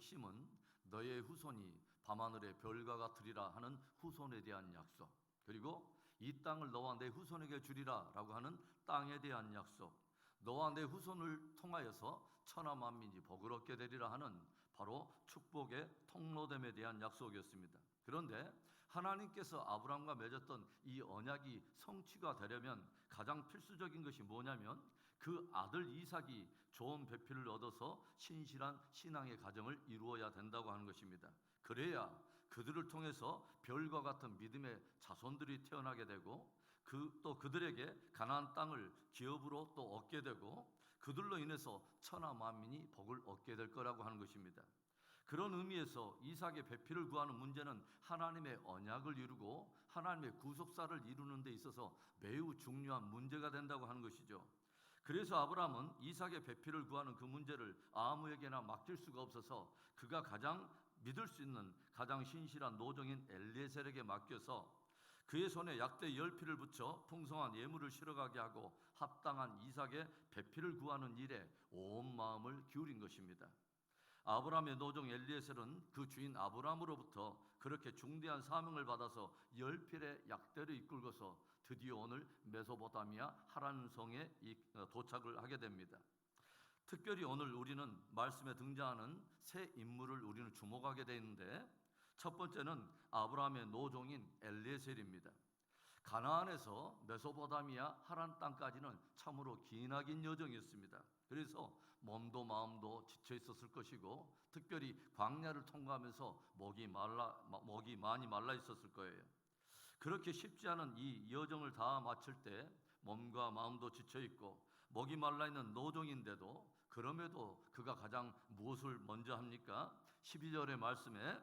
핵심은 너의 후손이 밤하늘의 별과 같으리라 하는 후손에 대한 약속, 그리고 이 땅을 너와 내 후손에게 주리라 라고 하는 땅에 대한 약속, 너와 내 후손을 통하여서 천하 만민이 복을 얻게 되리라 하는 바로 축복의 통로됨에 대한 약속이었습니다. 그런데 하나님께서 아브라함과 맺었던 이 언약이 성취가 되려면 가장 필수적인 것이 뭐냐면 그 아들 이삭이 좋은 배필을 얻어서 신실한 신앙의 가정을 이루어야 된다고 하는 것입니다. 그래야 그들을 통해서 별과 같은 믿음의 자손들이 태어나게 되고 또 그들에게 가나안 땅을 기업으로 또 얻게 되고 그들로 인해서 천하 만민이 복을 얻게 될 거라고 하는 것입니다. 그런 의미에서 이삭의 배필을 구하는 문제는 하나님의 언약을 이루고 하나님의 구속사를 이루는 데 있어서 매우 중요한 문제가 된다고 하는 것이죠. 그래서 아브라함은 이삭의 배필을 구하는 그 문제를 아무에게나 맡길 수가 없어서 그가 가장 믿을 수 있는 가장 신실한 노종인 엘리에셀에게 맡겨서 그의 손에 약대 10필을 붙여 풍성한 예물을 실어가게 하고 합당한 이삭의 배필을 구하는 일에 온 마음을 기울인 것입니다. 아브라함의 노종 엘리에셀은 그 주인 아브라함으로부터 그렇게 중대한 사명을 받아서 10필의 약대를 이끌고서 드디어 오늘 메소포타미아 하란 성에 도착을 하게 됩니다. 특별히 오늘 우리는 말씀에 등장하는 세 인물을 우리는 주목하게 되는데, 첫 번째는 아브라함의 노종인 엘리에셀입니다. 가나안에서 메소포타미아 하란 땅까지는 참으로 기나긴 여정이었습니다. 그래서 몸도 마음도 지쳐 있었을 것이고 특별히 광야를 통과하면서 목이 많이 말라 있었을 거예요. 그렇게 쉽지 않은 이 여정을 다 마칠 때 몸과 마음도 지쳐 있고 목이 말라 있는 노종인데도 그럼에도 그가 가장 무엇을 먼저 합니까? 12절의 말씀에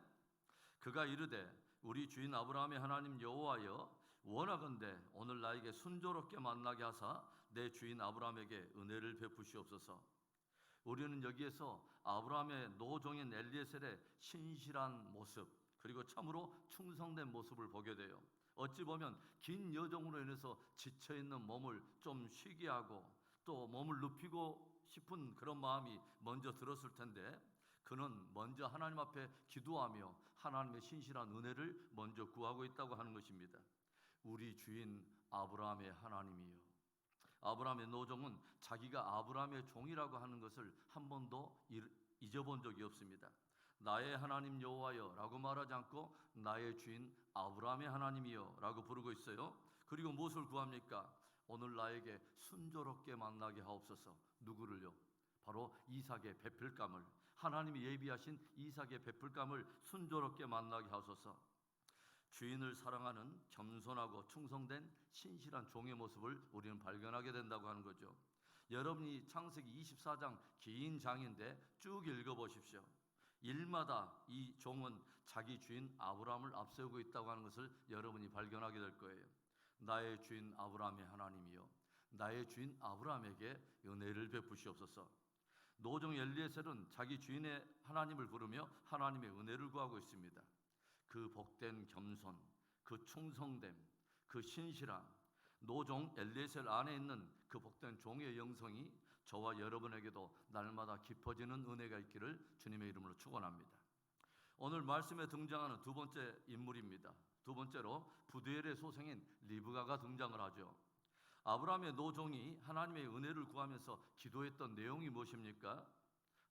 그가 이르되 우리 주인 아브라함의 하나님 여호와여 원하건대 오늘 나에게 순조롭게 만나게 하사 내 주인 아브라함에게 은혜를 베푸시옵소서. 우리는 여기에서 아브라함의 노종인 엘리에셀의 신실한 모습 그리고 참으로 충성된 모습을 보게 돼요. 어찌 보면 긴 여정으로 인해서 지쳐있는 몸을 좀 쉬게 하고 또 몸을 눕히고 싶은 그런 마음이 먼저 들었을 텐데 그는 먼저 하나님 앞에 기도하며 하나님의 신실한 은혜를 먼저 구하고 있다고 하는 것입니다. 우리 주인 아브라함의 하나님이요. 아브라함의 노종은 자기가 아브라함의 종이라고 하는 것을 한 번도 잊어본 적이 없습니다. 나의 하나님 여호와여 라고 말하지 않고 나의 주인 아브라함의 하나님이여 라고 부르고 있어요. 그리고 무엇을 구합니까? 오늘 나에게 순조롭게 만나게 하옵소서. 누구를요? 바로 이삭의 배필감을, 하나님이 예비하신 이삭의 배필감을 순조롭게 만나게 하소서. 주인을 사랑하는 겸손하고 충성된 신실한 종의 모습을 우리는 발견하게 된다고 하는 거죠. 여러분이 창세기 24장 긴 장인데 쭉 읽어보십시오. 일마다 이 종은 자기 주인 아브라함을 앞세우고 있다고 하는 것을 여러분이 발견하게 될 거예요. 나의 주인 아브라함의 하나님이요 나의 주인 아브라함에게 은혜를 베푸시옵소서. 노종 엘리에셀은 자기 주인의 하나님을 부르며 하나님의 은혜를 구하고 있습니다. 그 복된 겸손, 그 충성됨, 그 신실함, 노종 엘리에셀 안에 있는 그 복된 종의 영성이 저와 여러분에게도 날마다 깊어지는 은혜가 있기를 주님의 이름으로 축원합니다. 오늘 말씀에 등장하는 두 번째 인물입니다. 두 번째로 부두엘의 소생인 리브가가 등장을 하죠. 아브라함의 노종이 하나님의 은혜를 구하면서 기도했던 내용이 무엇입니까?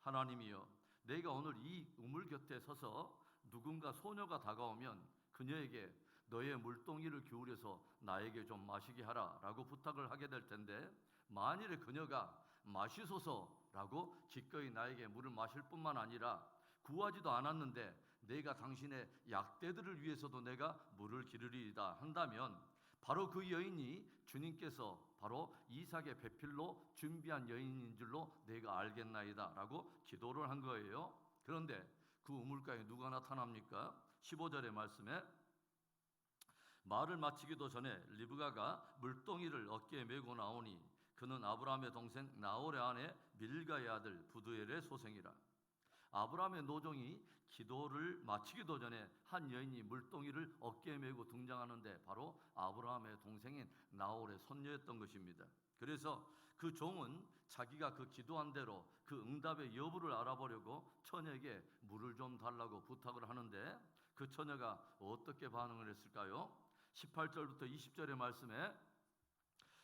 하나님이여, 내가 오늘 이 우물 곁에 서서 누군가 소녀가 다가오면 그녀에게 너의 물동이를 기울여서 나에게 좀 마시게 하라 라고 부탁을 하게 될 텐데, 만일에 그녀가 마시소서 라고 기꺼이 나에게 물을 마실 뿐만 아니라 구하지도 않았는데 내가 당신의 약대들을 위해서도 내가 물을 기르리이다 한다면 바로 그 여인이 주님께서 바로 이삭의 배필로 준비한 여인인 줄로 내가 알겠나이다 라고 기도를 한 거예요. 그런데 그 우물가에 누가 나타납니까? 15절의 말씀에 말을 마치기도 전에 리브가가 물동이를 어깨에 메고 나오니 그는 아브라함의 동생 나홀의 아내 밀가의 아들 부두엘의 소생이라. 아브라함의 노종이 기도를 마치기도 전에 한 여인이 물동이를 어깨에 메고 등장하는데 바로 아브라함의 동생인 나홀의 손녀였던 것입니다. 그래서 그 종은 자기가 그 기도한 대로 그 응답의 여부를 알아보려고 처녀에게 물을 좀 달라고 부탁을 하는데 그 처녀가 어떻게 반응을 했을까요? 18절부터 20절의 말씀에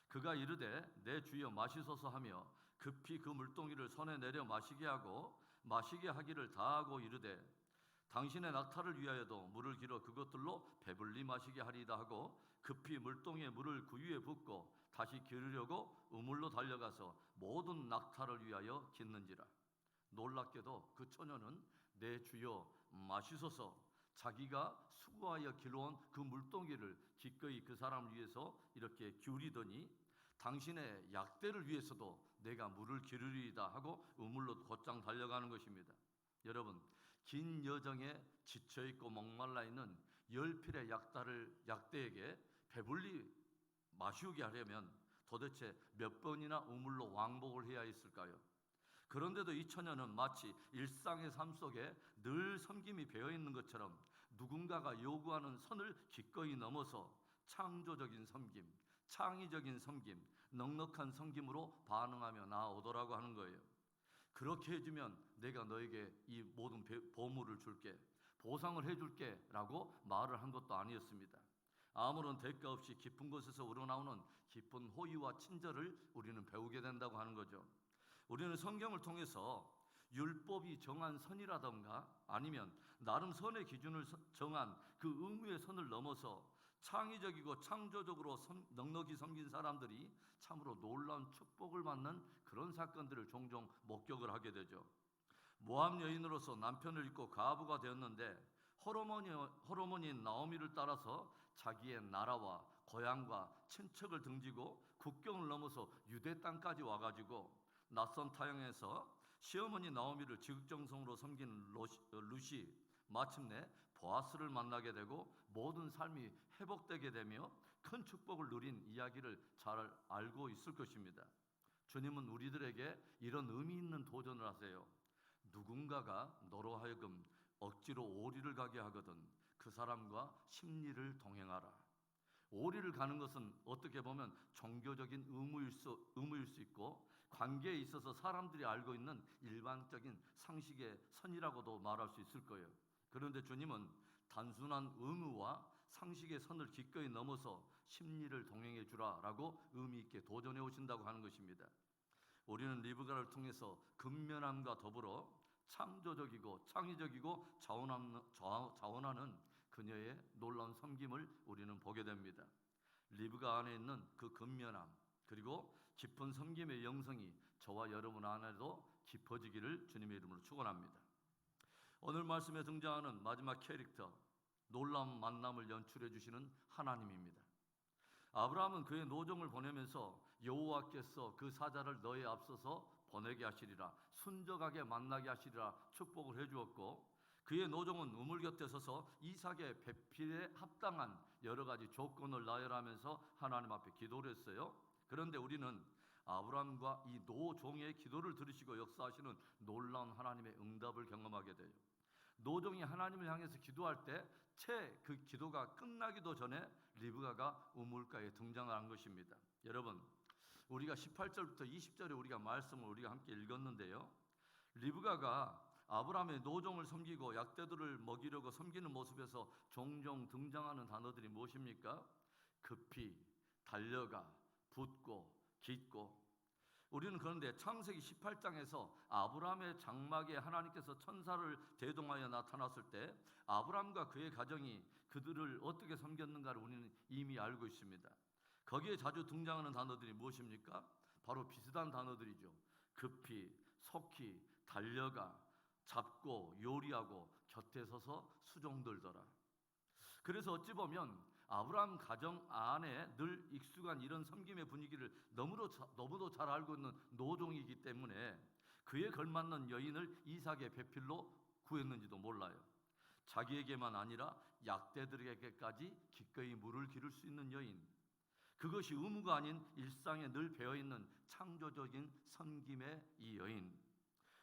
그가 이르되 내 주여 마시소서 하며 급히 그 물동이를 손에 내려 마시게 하고 마시게 하기를 다하고 이르되 당신의 낙타를 위하여도 물을 길어 그것들로 배불리 마시게 하리이다 하고 급히 물동이에 물을 그 위에 붓고 다시 기르려고 우물로 달려가서 모든 낙타를 위하여 깃는지라. 놀랍게도 그 처녀는 내 주여 마시소서, 자기가 수고하여 길러온 그 물동이를 기꺼이 그 사람을 위해서 이렇게 기울이더니 당신의 약대를 위해서도 내가 물을 기르리이다 하고 우물로 곧장 달려가는 것입니다. 여러분, 긴 여정에 지쳐있고 목말라 있는 10필의 약대에게 배불리 마시우게 하려면 도대체 몇 번이나 우물로 왕복을 해야 했을까요? 그런데도 이 처녀는 마치 일상의 삶 속에 늘 섬김이 배어있는 것처럼 누군가가 요구하는 선을 기꺼이 넘어서 창조적인 섬김, 창의적인 섬김, 넉넉한 섬김으로 반응하며 나아오더라고 하는 거예요. 그렇게 해주면 내가 너에게 이 모든 보물을 줄게, 보상을 해줄게 라고 말을 한 것도 아니었습니다. 아무런 대가 없이 깊은 곳에서 우러나오는 깊은 호의와 친절을 우리는 배우게 된다고 하는 거죠. 우리는 성경을 통해서 율법이 정한 선이라던가 아니면 나름 선의 기준을 정한 그 의무의 선을 넘어서 창의적이고 창조적으로 넉넉히 섬긴 사람들이 참으로 놀라운 축복을 받는 그런 사건들을 종종 목격을 하게 되죠. 모압 여인으로서 남편을 잃고 가부가 되었는데 호르몬인 나오미를 따라서 자기의 나라와 고향과 친척을 등지고 국경을 넘어서 유대 땅까지 와가지고 낯선 타향에서 시어머니 나오미를 지극정성으로 섬기는 룻이 마침내 보아스를 만나게 되고 모든 삶이 회복되게 되며 큰 축복을 누린 이야기를 잘 알고 있을 것입니다. 주님은 우리들에게 이런 의미 있는 도전을 하세요. 누군가가 너로 하여금 억지로 오리를 가게 하거든 그 사람과 십리를 동행하라. 오리를 가는 것은 어떻게 보면 종교적인 의무일 수 있고 관계에 있어서 사람들이 알고 있는 일반적인 상식의 선이라고도 말할 수 있을 거예요. 그런데 주님은 단순한 의무와 상식의 선을 기꺼이 넘어서 십리를 동행해 주라라고 의미 있게 도전해 오신다고 하는 것입니다. 우리는 리브가를 통해서 근면함과 더불어 창조적이고 창의적이고 자원하는 그녀의 놀라운 섬김을 우리는 보게 됩니다. 리브가 안에 있는 그 근면함 그리고 깊은 섬김의 영성이 저와 여러분 안에도 깊어지기를 주님의 이름으로 축원합니다. 오늘 말씀에 등장하는 마지막 캐릭터, 놀라운 만남을 연출해 주시는 하나님입니다. 아브라함은 그의 노종을 보내면서 여호와께서 그 사자를 너의 앞서서 보내게 하시리라, 순적하게 만나게 하시리라 축복을 해주었고, 그의 노종은 우물 곁에 서서 이삭의 배필에 합당한 여러 가지 조건을 나열하면서 하나님 앞에 기도를 했어요. 그런데 우리는 아브라함과 이 노종의 기도를 들으시고 역사하시는 놀라운 하나님의 응답을 경험하게 돼요. 노종이 하나님을 향해서 기도할 때 채 그 기도가 끝나기도 전에 리브가가 우물가에 등장한 것입니다. 여러분, 우리가 18절부터 20절에 우리가 말씀을 우리가 함께 읽었는데요. 리브가가 아브라함의 노종을 섬기고 약대들을 먹이려고 섬기는 모습에서 종종 등장하는 단어들이 무엇입니까? 급히, 달려가, 붙고, 깃고. 우리는 그런데 창세기 18장에서 아브라함의 장막에 하나님께서 천사를 대동하여 나타났을 때 아브라함과 그의 가정이 그들을 어떻게 섬겼는가를 우리는 이미 알고 있습니다. 거기에 자주 등장하는 단어들이 무엇입니까? 바로 비슷한 단어들이죠. 급히, 속히, 달려가, 잡고, 요리하고, 곁에 서서 수종들더라. 그래서 어찌 보면 아브라함 가정 안에 늘 익숙한 이런 섬김의 분위기를 너무도 잘 알고 있는 노종이기 때문에 그에 걸맞는 여인을 이삭의 배필로 구했는지도 몰라요. 자기에게만 아니라 약대들에게까지 기꺼이 물을 기를 수 있는 여인, 그것이 의무가 아닌 일상에 늘 배어있는 창조적인 섬김의 이 여인.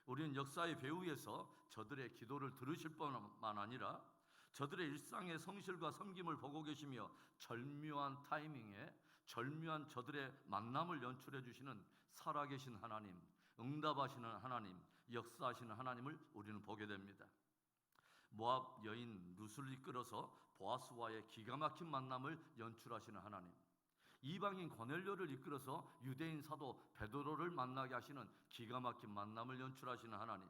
우리는 역사의 배후에서 저들의 기도를 들으실 뿐만 아니라 저들의 일상의 성실과 섬김을 보고 계시며 절묘한 타이밍에 절묘한 저들의 만남을 연출해 주시는 살아계신 하나님, 응답하시는 하나님, 역사하시는 하나님을 우리는 보게 됩니다. 모압 여인 룻을 이끌어서 보아스와의 기가 막힌 만남을 연출하시는 하나님, 이방인 고넬료를 이끌어서 유대인 사도 베드로를 만나게 하시는 기가 막힌 만남을 연출하시는 하나님,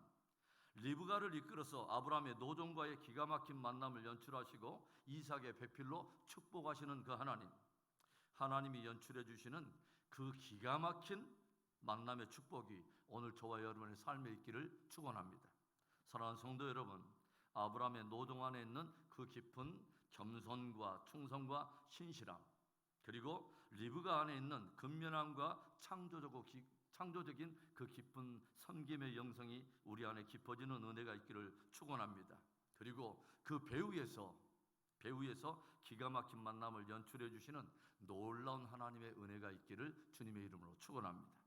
리브가를 이끌어서 아브라함의 노종과의 기가 막힌 만남을 연출하시고 이삭의 배필로 축복하시는 그 하나님, 하나님이 연출해 주시는 그 기가 막힌 만남의 축복이 오늘 저와 여러분의 삶에 있기를 축원합니다. 사랑하는 성도 여러분, 아브라함의 노종 안에 있는 그 깊은 겸손과 충성과 신실함, 그리고 리브가 안에 있는 근면함과 창조적인 그 깊은 섬김의 영성이 우리 안에 깊어지는 은혜가 있기를 축원합니다. 그리고 그 배후에서 기가 막힌 만남을 연출해 주시는 놀라운 하나님의 은혜가 있기를 주님의 이름으로 축원합니다.